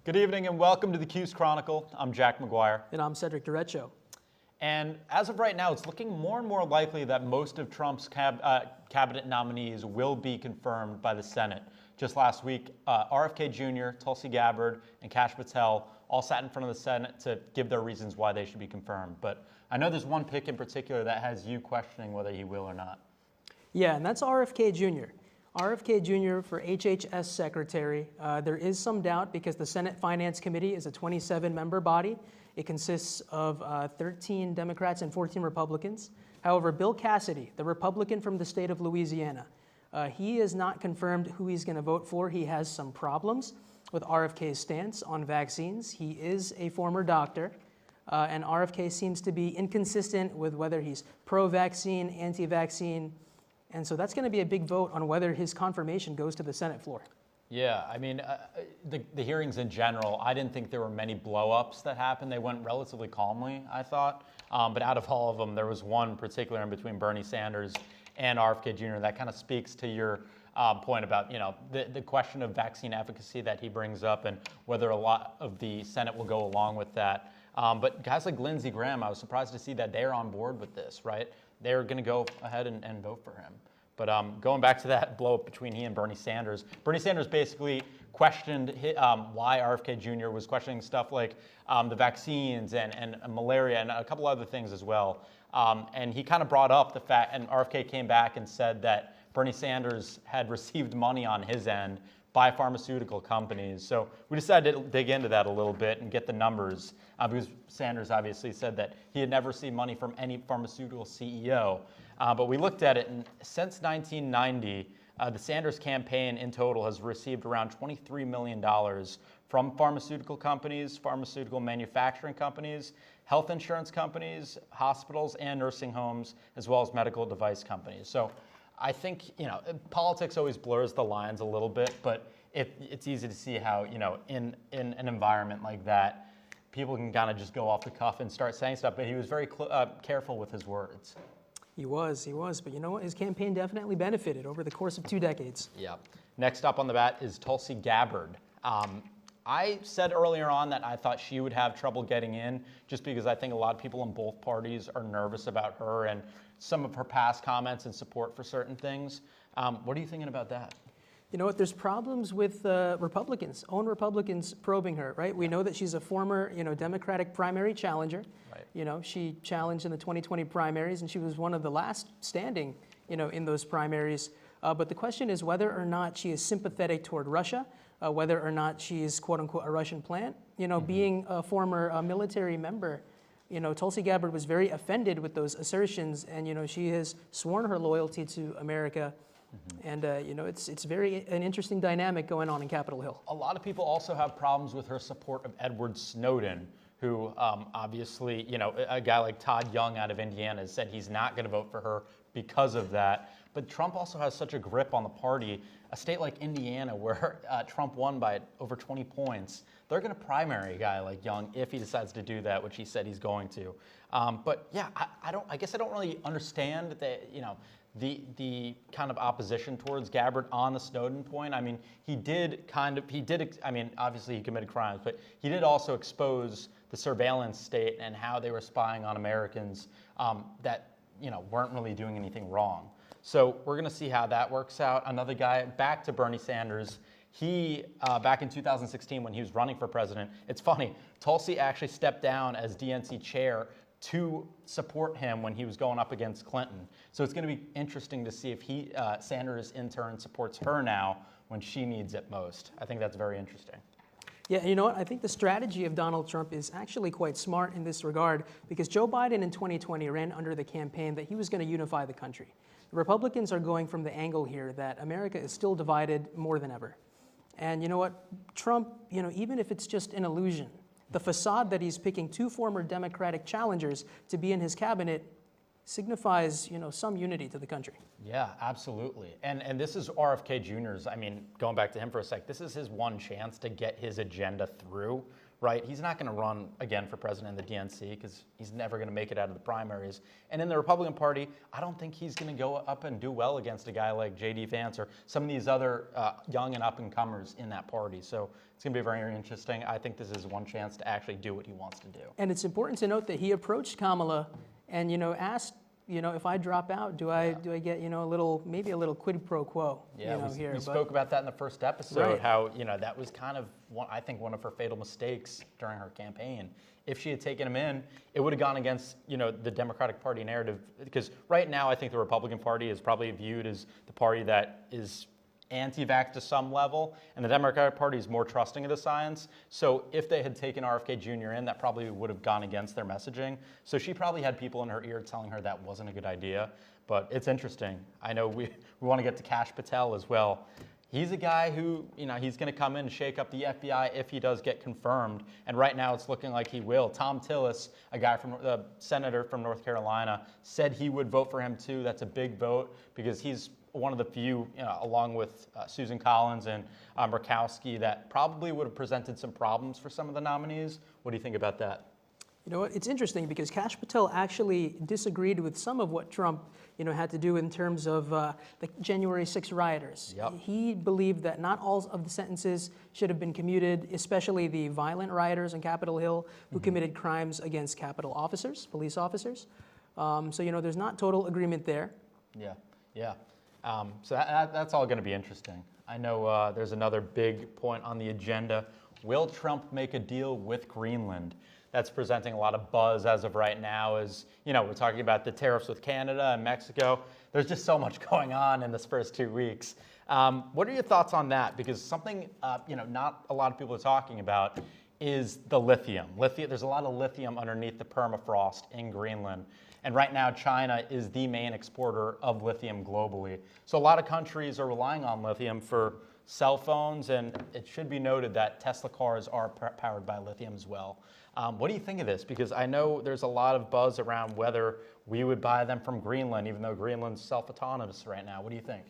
Good evening and welcome to the Cuse Chronicle. I'm Jack McGuire. And I'm Cedric Derecho. And as of right now, it's looking more and more likely that most of Trump's cabinet nominees will be confirmed by the Senate. Just last week, RFK Jr., Tulsi Gabbard, and Kash Patel all sat in front of the Senate to give their reasons why they should be confirmed. But I know there's one pick in particular that has you questioning whether he will or not. Yeah, and that's RFK Jr. RFK Jr. for HHS Secretary. There is some doubt because the Senate Finance Committee is a 27-member body. It consists of 13 Democrats and 14 Republicans. However, Bill Cassidy, the Republican from the state of Louisiana, he has not confirmed who he's going to vote for. He has some problems with RFK's stance on vaccines. He is a former doctor, and RFK seems to be inconsistent with whether he's pro-vaccine, anti-vaccine, and so that's going to be a big vote on whether his confirmation goes to the Senate floor. Yeah, I mean, the hearings in general, I didn't think there were many blow-ups that happened. They went relatively calmly, I thought. But out of all of them, there was one particular in between Bernie Sanders and RFK Jr. that kind of speaks to your point about, the question of vaccine efficacy that he brings up and whether a lot of the Senate will go along with that. But guys like Lindsey Graham, I was surprised to see that they're on board with this, right? They're going to go ahead and vote for him. But going back to that blow-up between he and Bernie Sanders basically questioned why RFK Jr. was questioning stuff like the vaccines and malaria and a couple other things as well. And he kind of brought up the fact, and RFK came back and said that Bernie Sanders had received money on his end by pharmaceutical companies. So we decided to dig into that a little bit and get the numbers because Sanders obviously said that he had never received money from any pharmaceutical CEO. But we looked at it, and since 1990, the Sanders campaign in total has received around $23 million from pharmaceutical companies, pharmaceutical manufacturing companies, health insurance companies, hospitals and nursing homes, as well as medical device companies. So I think, politics always blurs the lines a little bit, but it's easy to see how, in an environment like that, people can kind of just go off the cuff and start saying stuff, but he was very careful with his words. He was, but you know what? His campaign definitely benefited over the course of 2 decades. Yeah. Next up on the bat is Tulsi Gabbard. I said earlier on that I thought she would have trouble getting in just because I think a lot of people in both parties are nervous about her and some of her past comments and support for certain things. What are you thinking about that? You know what? There's problems with Republicans probing her, right? We know that she's a former, Democratic primary challenger. Right. She challenged in the 2020 primaries, and she was one of the last standing, in those primaries. But the question is whether or not she is sympathetic toward Russia, whether or not she is, quote unquote, a Russian plant. Being a former military member, Tulsi Gabbard was very offended with those assertions, and, she has sworn her loyalty to America. And, it's an interesting dynamic going on in Capitol Hill. A lot of people also have problems with her support of Edward Snowden, who obviously, a guy like Todd Young out of Indiana has said he's not going to vote for her because of that. But Trump also has such a grip on the party. A state like Indiana, where Trump won by over 20 points, they're going to primary a guy like Young if he decides to do that, which he said he's going to. But yeah, I guess I don't really understand the kind of opposition towards Gabbard on the Snowden point. I mean, obviously he committed crimes, but he did also expose the surveillance state and how they were spying on Americans that, weren't really doing anything wrong. So we're going to see how that works out. Another guy, back to Bernie Sanders. He, back in 2016 when he was running for president, it's funny, Tulsi actually stepped down as DNC chair to support him when he was going up against Clinton. So it's going to be interesting to see if Sanders in turn supports her now when she needs it most. I think that's very interesting. Yeah, you know what? I think the strategy of Donald Trump is actually quite smart in this regard because Joe Biden in 2020 ran under the campaign that he was going to unify the country. The Republicans are going from the angle here that America is still divided more than ever. And you know what? Trump, even if it's just an illusion, the facade that he's picking 2 former Democratic challengers to be in his cabinet signifies, some unity to the country. Yeah, absolutely. And this is RFK Jr.'s, going back to him for a sec, this is his one chance to get his agenda through right? He's not going to run again for president of the DNC because he's never going to make it out of the primaries. And in the Republican Party, I don't think he's going to go up and do well against a guy like J.D. Vance or some of these other young and up-and-comers in that party. So it's going to be very interesting. I think this is one chance to actually do what he wants to do. And it's important to note that he approached Kamala and, asked, if I drop out, do I get, maybe a little quid pro quo? Yeah, here. We spoke about that in the first episode, Right. how, that was kind of, I think, one of her fatal mistakes during her campaign. If she had taken him in, it would have gone against, the Democratic Party narrative. Because right now, I think the Republican Party is probably viewed as the party that is anti-vax to some level, and the Democratic Party is more trusting of the science. So if they had taken RFK Jr. in, that probably would have gone against their messaging. So she probably had people in her ear telling her that wasn't a good idea. But it's interesting. I know we want to get to Kash Patel as well. He's a guy who, he's going to come in and shake up the FBI if he does get confirmed. And right now it's looking like he will. Tom Tillis, a guy from the senator from North Carolina, said he would vote for him too. That's a big vote because he's one of the few, along with Susan Collins and Murkowski, that probably would have presented some problems for some of the nominees. What do you think about that? You know what? It's interesting because Kash Patel actually disagreed with some of what Trump, had to do in terms of the January 6 rioters. Yep. He believed that not all of the sentences should have been commuted, especially the violent rioters on Capitol Hill who committed crimes against Capitol officers, police officers. So, there's not total agreement there. Yeah. So that's all going to be interesting. I know there's another big point on the agenda. Will Trump make a deal with Greenland? That's presenting a lot of buzz as of right now as, we're talking about the tariffs with Canada and Mexico. There's just so much going on in this first 2 weeks. What are your thoughts on that? Because something, not a lot of people are talking about is the lithium. There's a lot of lithium underneath the permafrost in Greenland. And right now, China is the main exporter of lithium globally. So a lot of countries are relying on lithium for cell phones, and it should be noted that Tesla cars are powered by lithium as well. What do you think of this? Because I know there's a lot of buzz around whether we would buy them from Greenland, even though Greenland's self-autonomous right now. What do you think?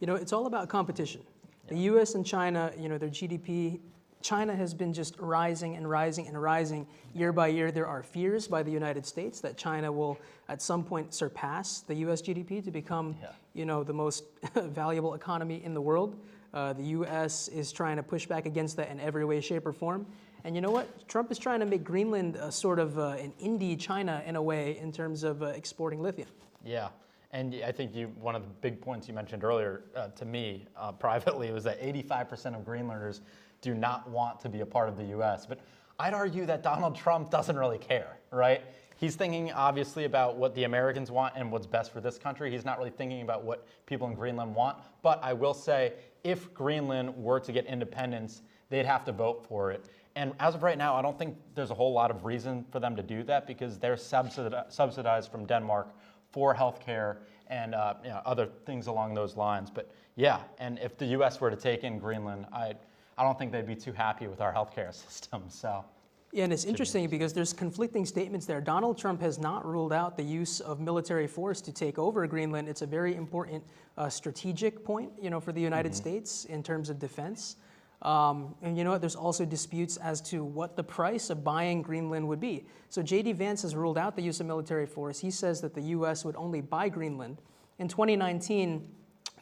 It's all about competition. The U.S. and China, their GDP, China has been just rising and rising and rising year by year. There are fears by the United States that China will at some point surpass the U.S. GDP to become, the most valuable economy in the world. The U.S. is trying to push back against that in every way, shape, or form. And you know what? Trump is trying to make Greenland a sort of an indie China in a way in terms of exporting lithium. Yeah. And I think one of the big points you mentioned earlier to me privately was that 85% of Greenlanders do not want to be a part of the U.S. But I'd argue that Donald Trump doesn't really care, right? He's thinking obviously about what the Americans want and what's best for this country. He's not really thinking about what people in Greenland want. But I will say, if Greenland were to get independence, they'd have to vote for it. And as of right now, I don't think there's a whole lot of reason for them to do that because they're subsidized from Denmark for healthcare and other things along those lines. But yeah, and if the U.S. were to take in Greenland, I don't think they'd be too happy with our healthcare system. So. Yeah, and it's interesting because there's conflicting statements there. Donald Trump has not ruled out the use of military force to take over Greenland. It's a very important strategic point, for the United States in terms of defense. And you know what? There's also disputes as to what the price of buying Greenland would be. So J.D. Vance has ruled out the use of military force. He says that the U.S. would only buy Greenland. In 2019,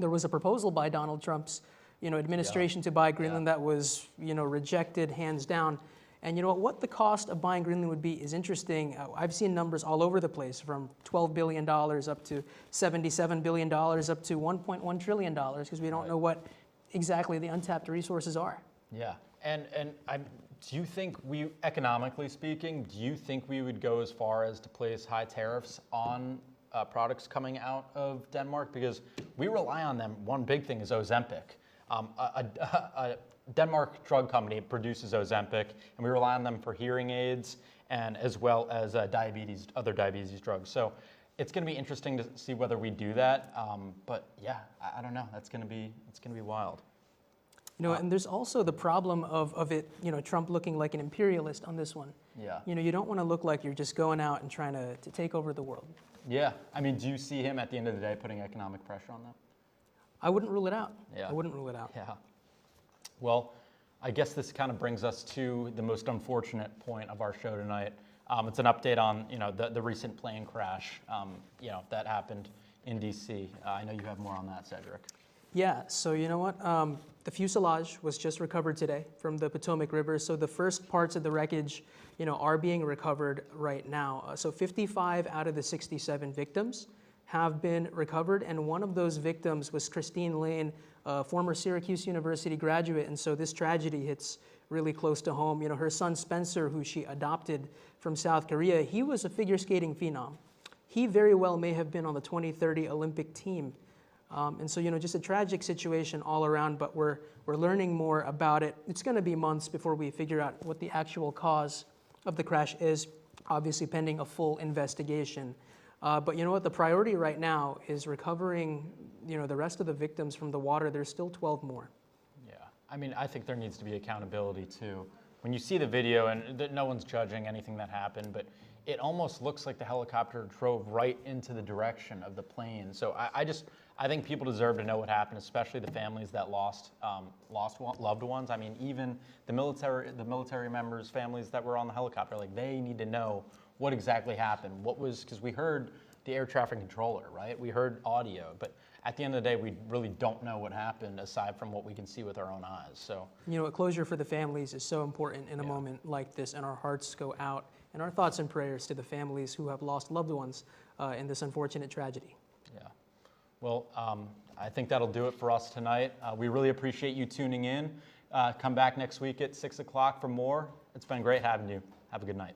there was a proposal by Donald Trump's, administration to buy Greenland that was, rejected hands down. And you know what the cost of buying Greenland would be is interesting. I've seen numbers all over the place, from $12 billion up to $77 billion up to $1.1 trillion, because we don't know what exactly the untapped resources are. Yeah, and do you think economically speaking, do you think we would go as far as to place high tariffs on products coming out of Denmark? Because we rely on them. One big thing is Ozempic. A Denmark drug company produces Ozempic, and we rely on them for hearing aids and as well as diabetes, other diabetes drugs. So it's going to be interesting to see whether we do that. But yeah, I don't know. It's going to be wild. And there's also the problem of it, Trump looking like an imperialist on this one. Yeah. You don't want to look like you're just going out and trying to take over the world. Yeah. I mean, do you see him at the end of the day putting economic pressure on them? I wouldn't rule it out. Yeah. I wouldn't rule it out. Yeah. Well, I guess this kind of brings us to the most unfortunate point of our show tonight. It's an update on the recent plane crash that happened in D.C. I know you have more on that, Cedric. Yeah, so you know what? The fuselage was just recovered today from the Potomac River. So the first parts of the wreckage, are being recovered right now. So 55 out of the 67 victims have been recovered, and one of those victims was Christine Lane, a former Syracuse University graduate, and so this tragedy hits really close to home. Her son Spencer, who she adopted from South Korea, he was a figure skating phenom. He very well may have been on the 2030 Olympic team. And so, just a tragic situation all around, but we're learning more about it. It's going to be months before we figure out what the actual cause of the crash is, obviously pending a full investigation. But you know what? The priority right now is recovering, the rest of the victims from the water. There's still 12 more. Yeah, I mean, I think there needs to be accountability too. When you see the video, and no one's judging anything that happened, but it almost looks like the helicopter drove right into the direction of the plane. So I think people deserve to know what happened, especially the families that lost loved ones. I mean, even the military members' families that were on the helicopter, like they need to know what exactly happened. Because we heard the air traffic controller, right? We heard audio, but at the end of the day, we really don't know what happened aside from what we can see with our own eyes. So a closure for the families is so important in a moment like this, and our hearts go out and our thoughts and prayers to the families who have lost loved ones in this unfortunate tragedy. Yeah. Well, I think that'll do it for us tonight. We really appreciate you tuning in. Come back next week at 6 o'clock for more. It's been great having you. Have a good night.